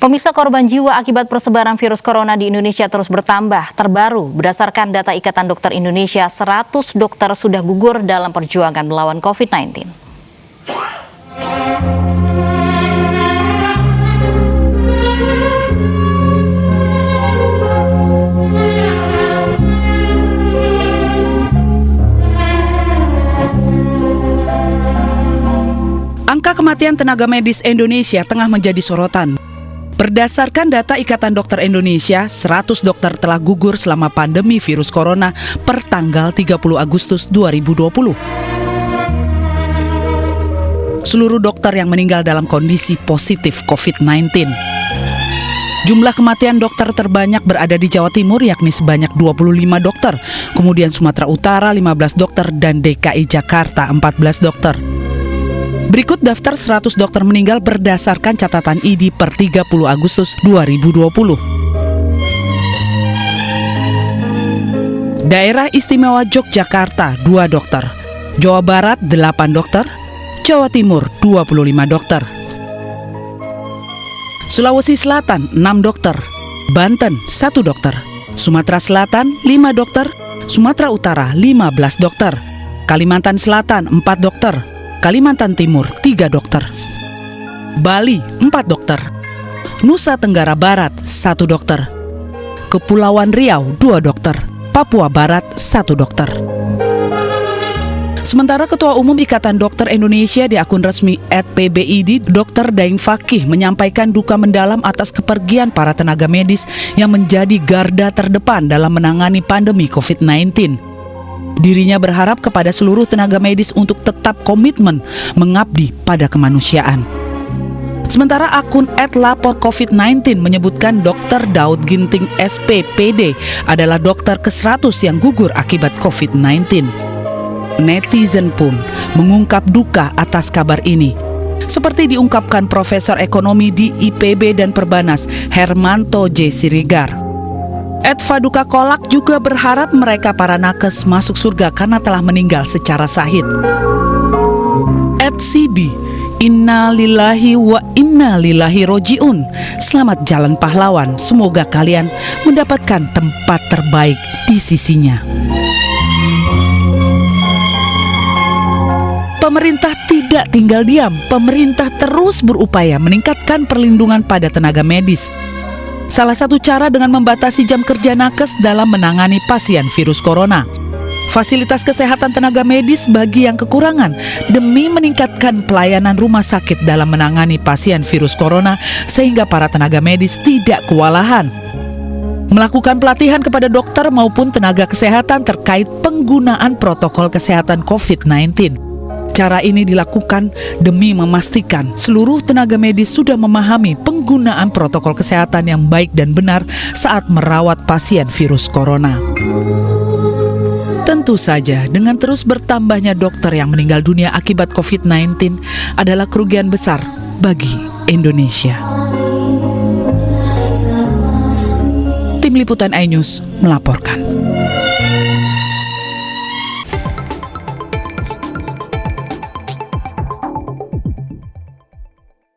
Pemirsa, korban jiwa akibat persebaran virus corona di Indonesia terus bertambah. Terbaru, berdasarkan data Ikatan Dokter Indonesia, 100 dokter sudah gugur dalam perjuangan melawan COVID-19. Angka kematian tenaga medis Indonesia tengah menjadi sorotan. Berdasarkan data Ikatan Dokter Indonesia, 100 dokter telah gugur selama pandemi virus corona per tanggal 30 Agustus 2020. Seluruh dokter yang meninggal dalam kondisi positif COVID-19. Jumlah kematian dokter terbanyak berada di Jawa Timur, yakni sebanyak 25 dokter. Kemudian Sumatera Utara 15 dokter dan DKI Jakarta 14 dokter. Berikut daftar 100 dokter meninggal berdasarkan catatan ID per 30 Agustus 2020. Daerah Istimewa Yogyakarta 2 dokter, Jawa Barat 8 dokter, Jawa Timur 25 dokter, Sulawesi Selatan 6 dokter, Banten 1 dokter, Sumatera Selatan 5 dokter, Sumatera Utara 15 dokter, Kalimantan Selatan 4 dokter, Kalimantan Timur 3 dokter, Bali 4 dokter, Nusa Tenggara Barat 1 dokter, Kepulauan Riau 2 dokter, Papua Barat 1 dokter. Sementara Ketua Umum Ikatan Dokter Indonesia di akun resmi @PBID, Dr. Daeng Fakih menyampaikan duka mendalam atas kepergian para tenaga medis yang menjadi garda terdepan dalam menangani pandemi COVID-19. Dirinya berharap kepada seluruh tenaga medis untuk tetap komitmen mengabdi pada kemanusiaan. Sementara akun @lapor-covid-19 menyebutkan Dr. Daud Ginting SPPD adalah dokter ke-100 yang gugur akibat COVID-19. Netizen pun mengungkap duka atas kabar ini. Seperti diungkapkan Profesor Ekonomi di IPB dan Perbanas, Hermanto J. Siregar. Faduka Kolak juga berharap mereka para nakes masuk surga karena telah meninggal secara sahid. @Sibi, Inna lillahi wa inna lillahi rojiun. Selamat jalan pahlawan, semoga kalian mendapatkan tempat terbaik di sisinya. Pemerintah tidak tinggal diam, pemerintah terus berupaya meningkatkan perlindungan pada tenaga medis. Salah satu cara dengan membatasi jam kerja nakes dalam menangani pasien virus corona. Fasilitas kesehatan tenaga medis bagi yang kekurangan demi meningkatkan pelayanan rumah sakit dalam menangani pasien virus corona sehingga para tenaga medis tidak kewalahan. Melakukan pelatihan kepada dokter maupun tenaga kesehatan terkait penggunaan protokol kesehatan COVID-19. Cara ini dilakukan demi memastikan seluruh tenaga medis sudah memahami penggunaan protokol kesehatan yang baik dan benar saat merawat pasien virus corona. Tentu saja, dengan terus bertambahnya dokter yang meninggal dunia akibat COVID-19 adalah kerugian besar bagi Indonesia. Tim Liputan iNews melaporkan.